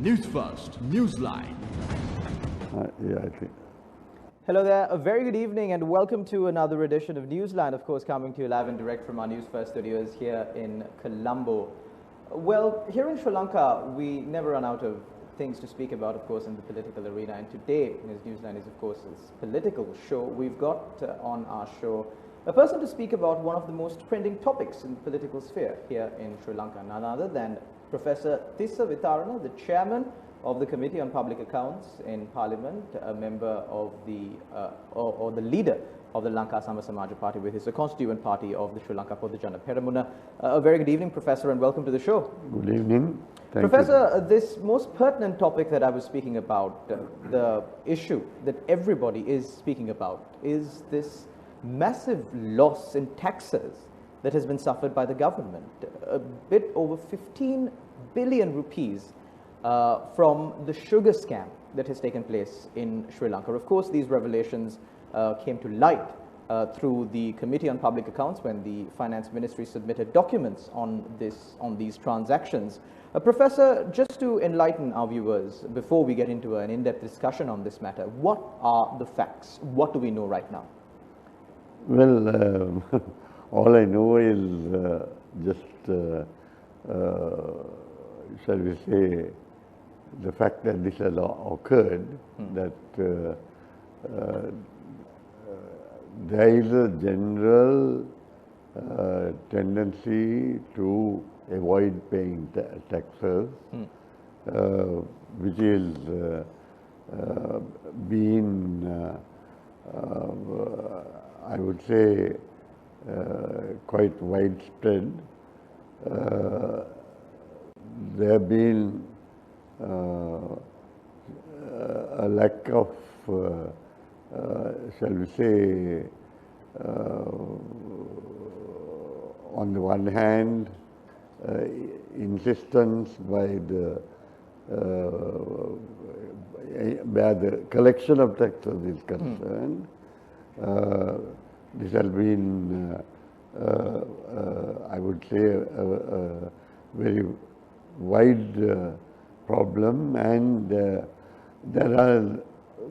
Newsfirst, NEWSLINE. Yeah, I think. Hello there, a very good evening and welcome to another edition of Newsline, of course coming to you live and direct from our Newsfirst studios here in Colombo. Well, here in Sri Lanka, we never run out of things to speak about, of course, in the political arena, and today, as Newsline is, of course, a political show, we've got on our show a person to speak about one of the most trending topics in the political sphere here in Sri Lanka, none other than Professor Tissa Vitarana, the chairman of the Committee on Public Accounts in Parliament, a member of the, or the leader of the Lanka Sama Samaja Party, which is a constituent party of the Sri Lanka Podujana Peramuna. A very good evening, Professor, and welcome to the show. Good evening. Thank Professor, you. This most pertinent topic that I was speaking about, the issue that everybody is speaking about, is this massive loss in taxes that has been suffered by the government. A bit over 15 billion rupees from the sugar scam that has taken place in Sri Lanka. Of course, these revelations came to light through the Committee on Public Accounts when the Finance Ministry submitted documents on these transactions. Professor, just to enlighten our viewers before we get into an in-depth discussion on this matter, what are the facts? What do we know right now? Well, all I know is shall we say, the fact that this has occurred, that there is a general tendency to avoid paying taxes, which is being, I would say, quite widespread. There have been a lack of, shall we say, on the one hand, insistence by the where the collection of taxes is concerned. This has been, I would say, a very wide problem, and there are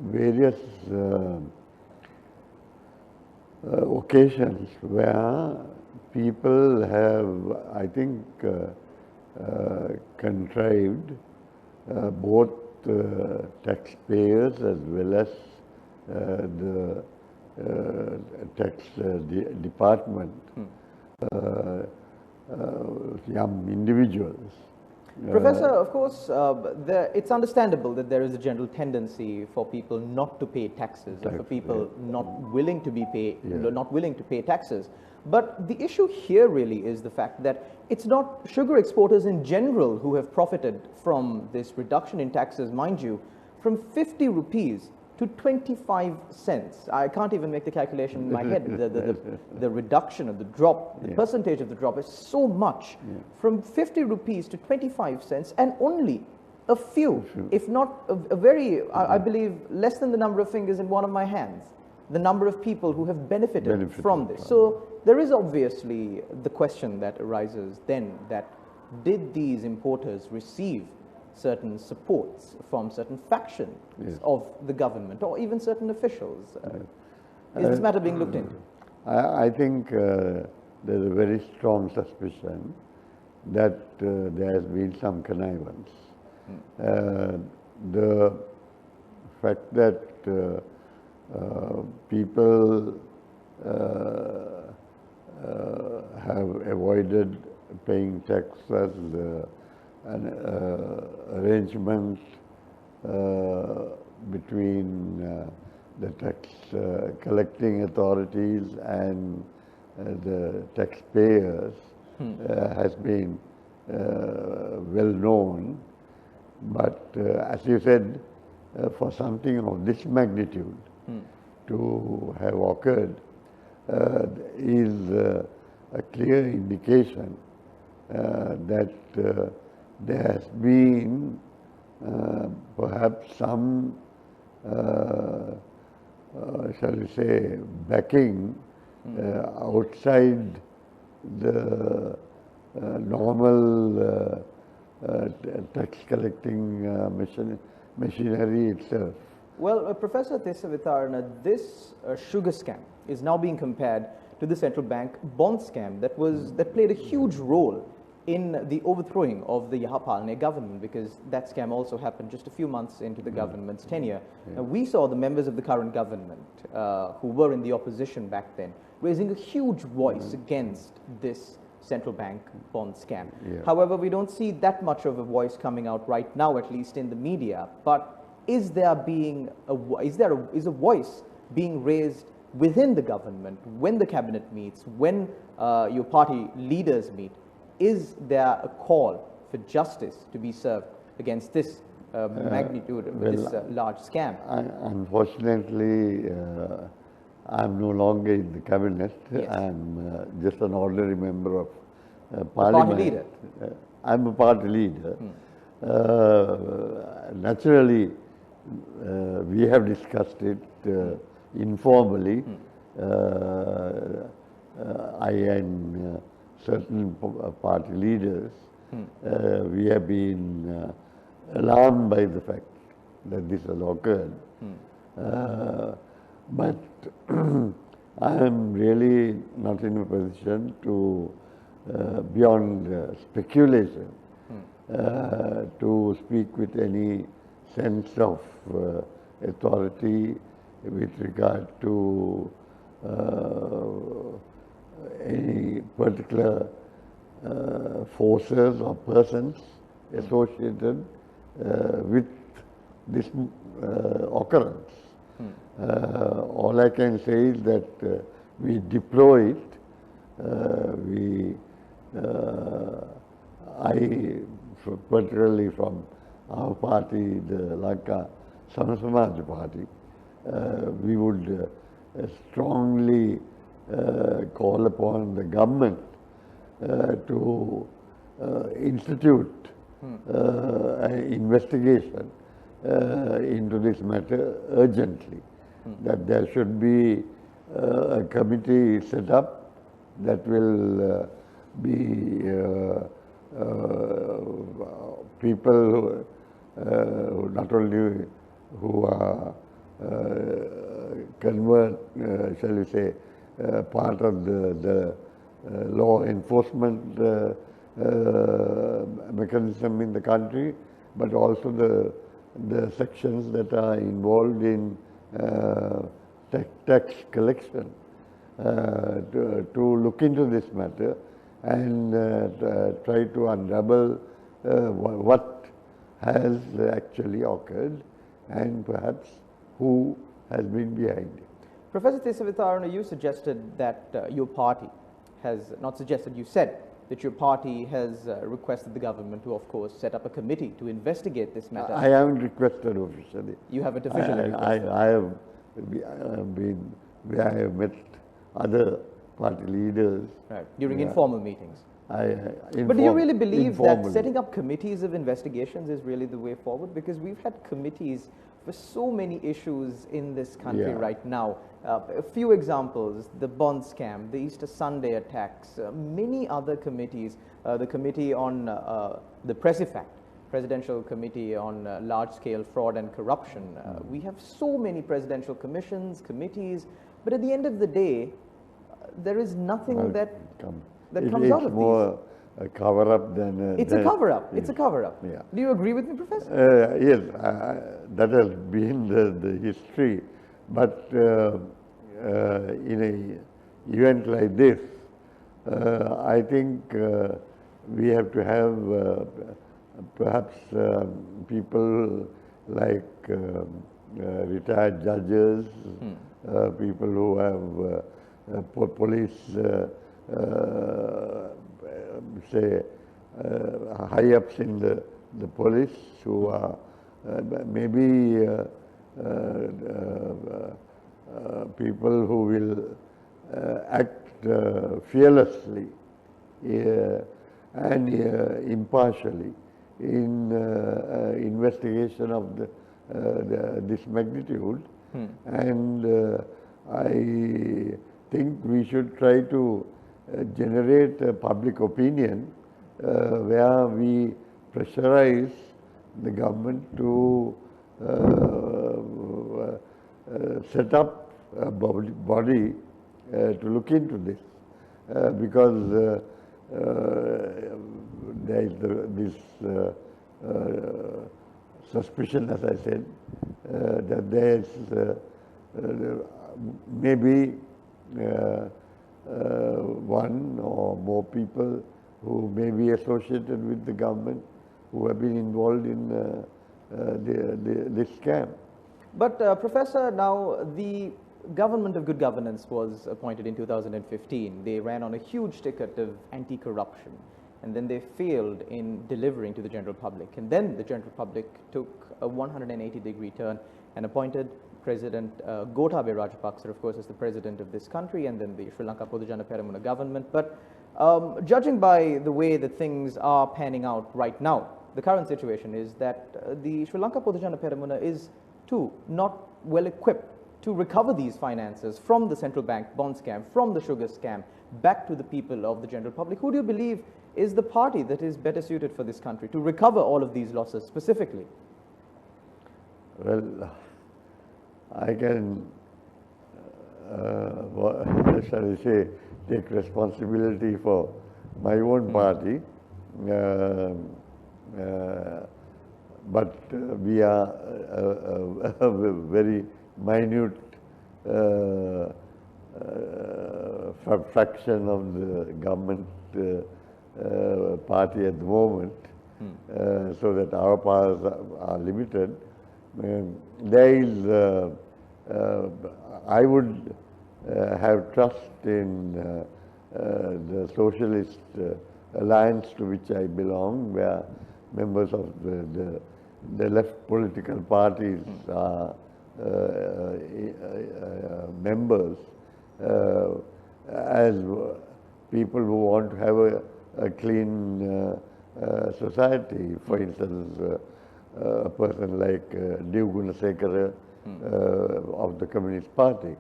various occasions where people have, I think, contrived, both taxpayers as well as the tax department, young individuals. Professor, of course, it's understandable that there is a general tendency for people not to pay taxes, or for people not willing to not willing to pay taxes. But the issue here really is the fact that it's not sugar exporters in general who have profited from this reduction in taxes, mind you, from 50 rupees to 25 cents. I can't even make the calculation in my head. The reduction of the drop, the percentage of the drop is so much, from 50 rupees to 25 cents, and only a few, if not a very, I believe, less than the number of fingers in one of my hands, the number of people who have benefited from this. So there is obviously the question that arises then, that did these importers receive certain supports from certain factions of the government, or even certain officials? Is this matter being looked into? I think there's a very strong suspicion that there has been some connivance. The fact that people have avoided paying taxes, arrangements between the tax collecting authorities and the taxpayers has been well known. But as you said, for something of this magnitude to have occurred is a clear indication that there has been perhaps some, shall we say, backing outside the normal tax collecting machinery itself. Well, Professor Tesavitarana, this sugar scam is now being compared to the central bank bond scam that played a huge role in the overthrowing of the Yahapalne government, because that scam also happened just a few months into the government's tenure. Now, we saw the members of the current government who were in the opposition back then raising a huge voice against this central bank bond scam. However, we don't see that much of a voice coming out right now, at least in the media. But is a voice being raised within the government when the cabinet meets, when your party leaders meet? Is there a call for justice to be served against this magnitude, this large scam? Unfortunately, I'm no longer in the cabinet. Yes. I'm just an ordinary member of parliament. Party leader? I'm a party leader. Naturally, we have discussed it informally. I and certain party leaders, we have been alarmed by the fact that this has occurred. But I am really not in a position to, beyond speculation, to speak with any sense of authority with regard to any particular forces or persons associated with this occurrence. All I can say is that we deplore it. Particularly from our party, the Lanka Samaj Party, we would strongly call upon the government to institute an investigation into this matter urgently. That there should be a committee set up that will be people who not only who are shall we say, part of the law enforcement mechanism in the country, but also the sections that are involved in tax collection to look into this matter and try to unravel what has actually occurred and perhaps who has been behind it. Professor Tesavitarana, you suggested that your party has, not suggested, you said that your party has requested the government to, of course, set up a committee to investigate this matter. I haven't requested officially. You haven't officially requested? I have met other party leaders. Right, during informal meetings. But do you really believe that setting up committees of investigations is really the way forward? Because we've had committees for so many issues in this country right now. A few examples: the bond scam, the Easter Sunday attacks, many other committees, the committee on the Presifact, Presidential Committee on Large-Scale Fraud and Corruption. We have so many presidential commissions, committees, but at the end of the day, there is nothing that comes out of these. It's more a cover-up than it's a cover-up. It's a cover-up. Yeah. Do you agree with me, Professor? Yes, that has been the history. But in an event like this, I think we have to have perhaps people like retired judges, people who have police, say, high-ups in the police who are maybe people who will act fearlessly and impartially in investigation of this magnitude. And I think we should try to generate a public opinion where we pressurize the government to set up a body to look into this, because there is this suspicion, as I said, that there is maybe one or more people who may be associated with the government who have been involved in this scam. But Professor, now the government of good governance was appointed in 2015. They ran on a huge ticket of anti-corruption, and then they failed in delivering to the general public. And then the general public took a 180-degree turn and appointed President Gotabaya Rajapaksa, of course, as the president of this country, and then the Sri Lanka Podujana Peramuna government. But judging by the way that things are panning out right now, the current situation is that the Sri Lanka Podujana Peramuna is too not well equipped to recover these finances from the central bank bond scam, from the sugar scam, back to the people of the general public. Who do you believe is the party that is better suited for this country to recover all of these losses specifically? Well, I can, shall I say, take responsibility for my own party, but we are a very minute fraction of the government party at the moment, so that our powers are limited. There is, I would have trust in the Socialist Alliance to which I belong, where members of the left political parties are members, as people who want to have a clean society. For instance, a person like Dev Gunasekara of the Communist Party.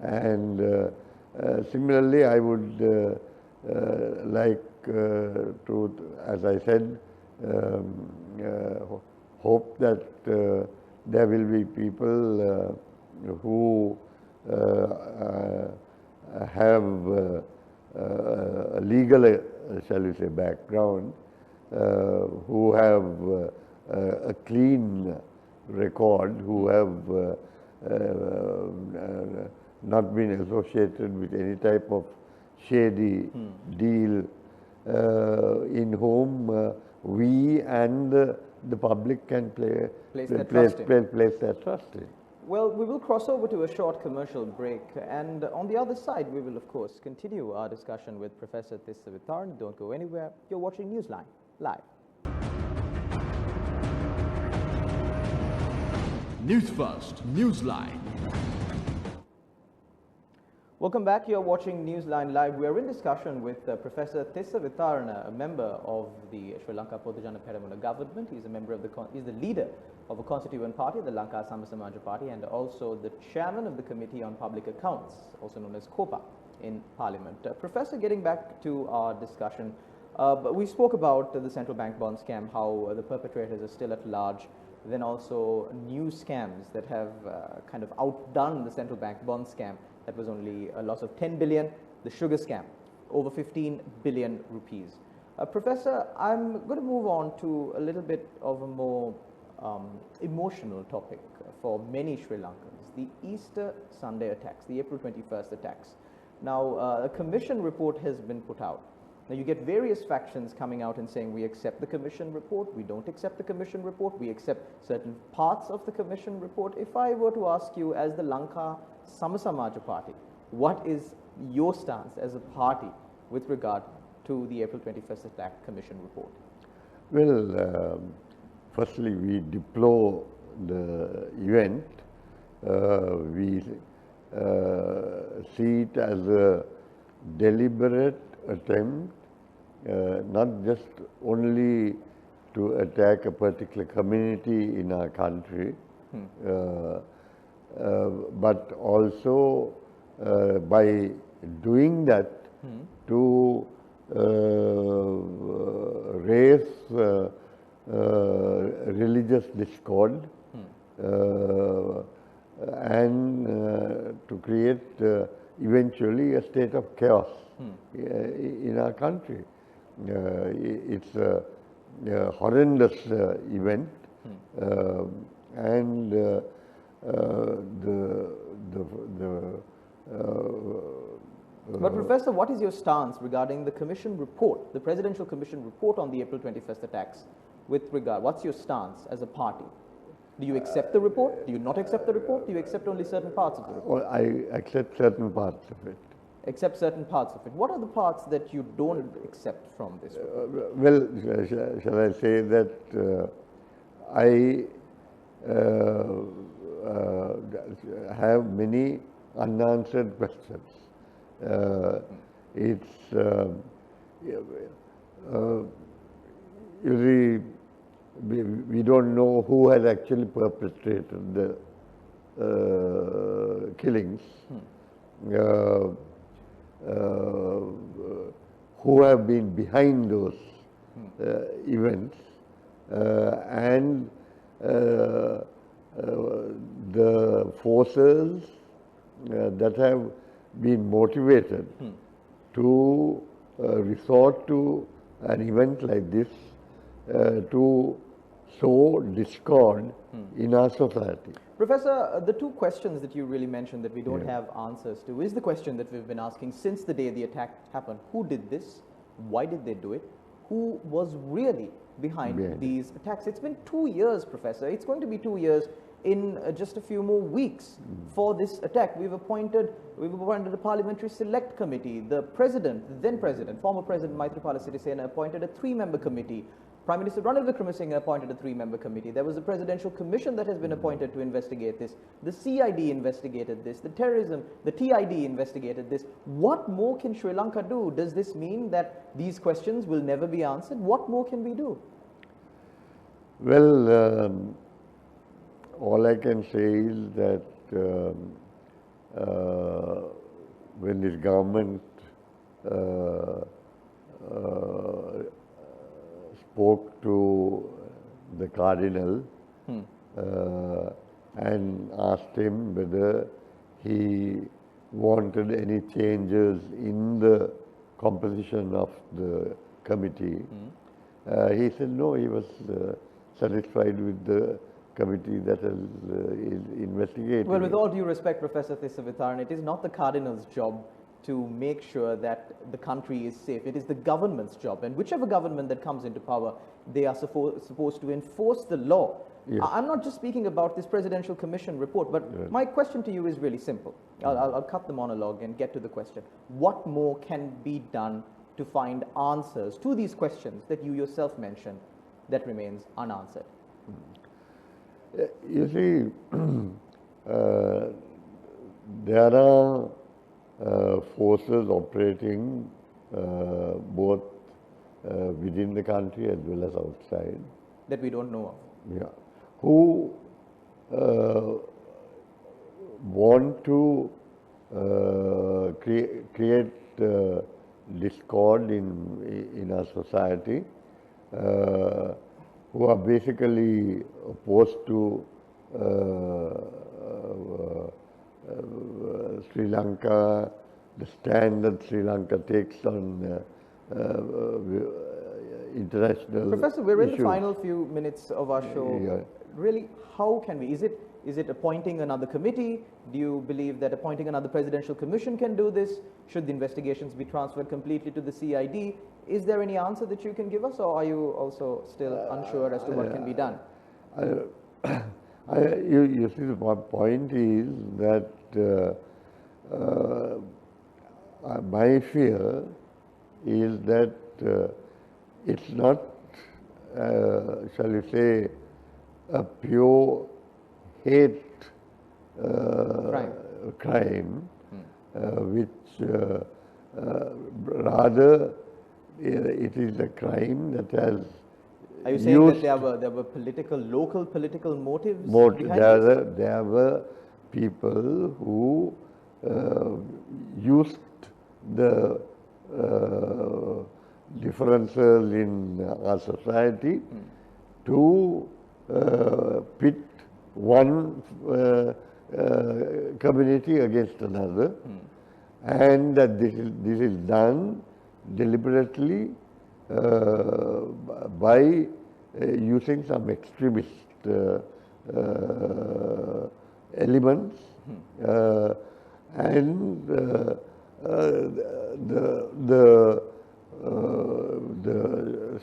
And similarly, I would like to, as I said, hope that there will be people who have a legal, shall we say, background, who have a clean record, who have not been associated with any type of shady deal, in whom we and the public can place their trust in. Well, we will cross over to a short commercial break, and on the other side, we will, of course, continue our discussion with Professor Tissa Vitharan. Don't go anywhere. You're watching Newsline live. News First, Newsline. Welcome back. You're watching Newsline Live. We are in discussion with Professor Tissa Vitharana, a member of the Sri Lanka Podujana Peramuna government. He's a member of he's the leader of a constituent party, the Lanka Samasamaja Party, and also the chairman of the Committee on Public Accounts, also known as COPA, in Parliament. Professor, getting back to our discussion, we spoke about the central bank bond scam, how the perpetrators are still at large. Then also new scams that have kind of outdone the central bank bond scam. That was only a loss of 10 billion. The sugar scam, over 15 billion rupees. Professor, I'm going to move on to a little bit of a more emotional topic for many Sri Lankans, the Easter Sunday attacks, the April 21st attacks. Now, a commission report has been put out. Now, you get various factions coming out and saying, we accept the commission report, we don't accept the commission report, we accept certain parts of the commission report. If I were to ask you, as the Lanka Samasamaja Party, what is your stance as a party with regard to the April 21st attack commission report? Well, firstly, we deplore the event. We see it as a deliberate attempt, not just only to attack a particular community in our country, but also by doing that to raise religious discord and to create eventually a state of chaos in our country. It's a horrendous event, and but Professor, what is your stance regarding the commission report, the presidential commission report on the April 21st attacks? With regard, what's your stance as a party? Do you accept the report? Do you not accept the report? Do you accept only certain parts of the report? Well, I accept certain parts of it. Accept certain parts of it. What are the parts that you don't accept from this report? Well, shall I say that I have many unanswered questions. It's you see, we don't know who has actually perpetrated the killings, who have been behind those events, and the forces that have been motivated to resort to an event like this to sow discord in our society. Professor, the two questions that you really mentioned that we don't have answers to is the question that we've been asking since the day the attack happened. Who did this? Why did they do it? Who was really behind these attacks? It's been 2 years, Professor. It's going to be 2 years in just a few more weeks for this attack. We've appointed a parliamentary select committee. The president, the then president, former president Maithripala Sirisena appointed a 3-member committee. Prime Minister Ranil Wickremesinghe appointed a 3-member committee. There was a presidential commission that has been appointed to investigate this. The CID investigated this. The TID investigated this. What more can Sri Lanka do? Does this mean that these questions will never be answered? What more can we do? Well, all I can say is that when this government spoke to the Cardinal and asked him whether he wanted any changes in the composition of the committee. He said no, he was satisfied with the committee that is investigating. Well, with all due respect, Professor Thisavitharan, it is not the Cardinal's job to make sure that the country is safe. It is the government's job, and whichever government that comes into power, they are supposed to enforce the law. Yes. I'm not just speaking about this presidential commission report, but my question to you is really simple. I'll cut the monologue and get to the question. What more can be done to find answers to these questions that you yourself mentioned that remains unanswered? You see, there are forces operating both within the country as well as outside. That we don't know of. Yeah. Who want to create discord in our society, who are basically opposed to Sri Lanka, the stand that Sri Lanka takes on international Professor, we're in issues. the final few minutes of our show. Yeah. Really, how can we? Is it appointing another committee? Do you believe that appointing another presidential commission can do this? Should the investigations be transferred completely to the CID? Is there any answer that you can give us, or are you also still unsure as to what can be done? You see, the point is that my fear is that it's not, shall we say, a pure hate crime, which rather it is a crime that has. Are you saying that there were local political motives behind this? There were people who used the differences in our society to pit one community against another, and that this is done deliberately by using some extremist elements, and the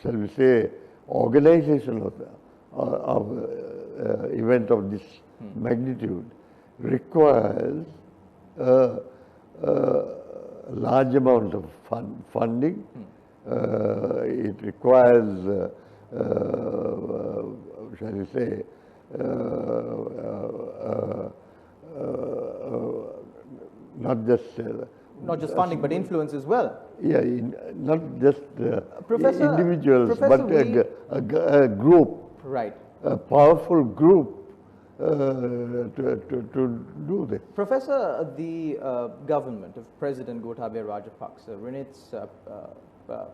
shall we say organization of event of this magnitude requires a large amount of funding. It requires, shall we say, not just funding, but influence as well. Yeah, not just Professor, individuals, Professor, but a group, right? A powerful group to do this. Professor, the government of President Gotabaya Rajapaksa, in its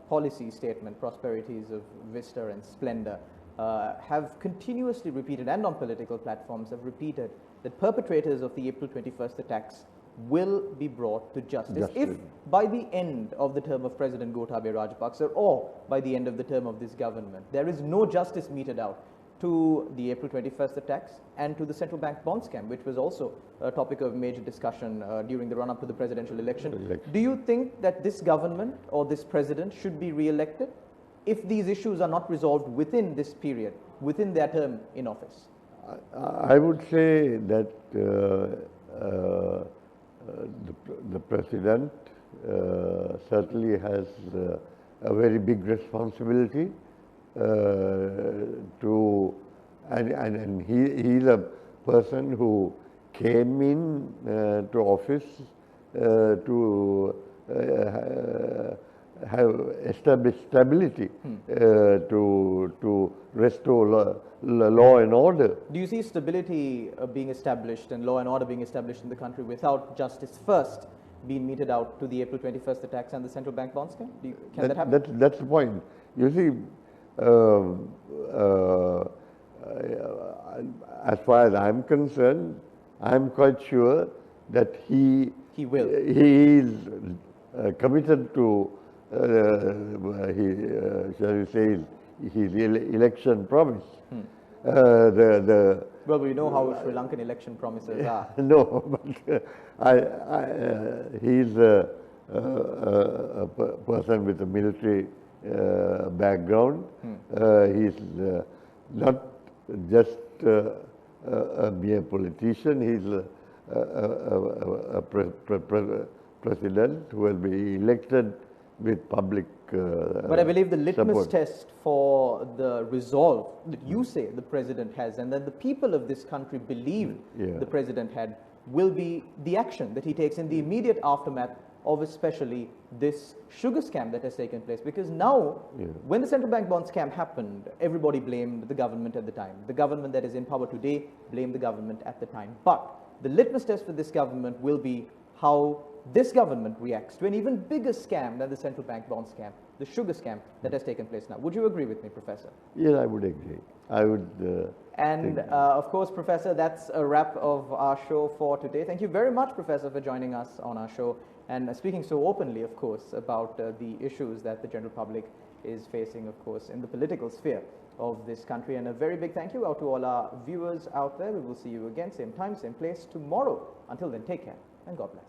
policy statement, Prosperities of Vista and Splendor, have continuously repeated, and on political platforms have repeated, that perpetrators of the April 21st attacks will be brought to justice. If by the end of the term of President Gotabaya Rajapaksa, or by the end of the term of this government, there is no justice meted out to the April 21st attacks and to the central bank bond scam, which was also a topic of major discussion during the run-up to the presidential election. Do you think that this government or this president should be re-elected if these issues are not resolved within this period, within their term in office? I would say that the president certainly has a very big responsibility and he's a person who came in to office to have established stability, to restore law and order. Do you see stability being established and law and order being established in the country without justice first being meted out to the April 21st attacks and the central bank bond scam? Can that happen? That's the point. You see, as far as I'm concerned, I'm quite sure that he is committed to shall we say his election promise. Well, we know how Sri Lankan election promises are. No, but he's a person with a military background. He's not just a mere politician. He's a president who will be elected with public But I believe the litmus support. test for the resolve that you say the president has, and that the people of this country believe the president had, will be the action that he takes in the immediate aftermath of especially this sugar scam that has taken place. Because now, when the central bank bond scam happened, everybody blamed the government at the time. The government that is in power today blamed the government at the time. But the litmus test for this government will be how this government reacts to an even bigger scam than the central bank bond scam, the sugar scam that has taken place now. Would you agree with me, Professor? Yes, I would agree. I would. Of course, Professor, that's a wrap of our show for today. Thank you very much, Professor, for joining us on our show and speaking so openly, of course, about the issues that the general public is facing, of course, in the political sphere of this country. And a very big thank you out to all our viewers out there. We will see you again, same time, same place tomorrow. Until then, take care and God bless.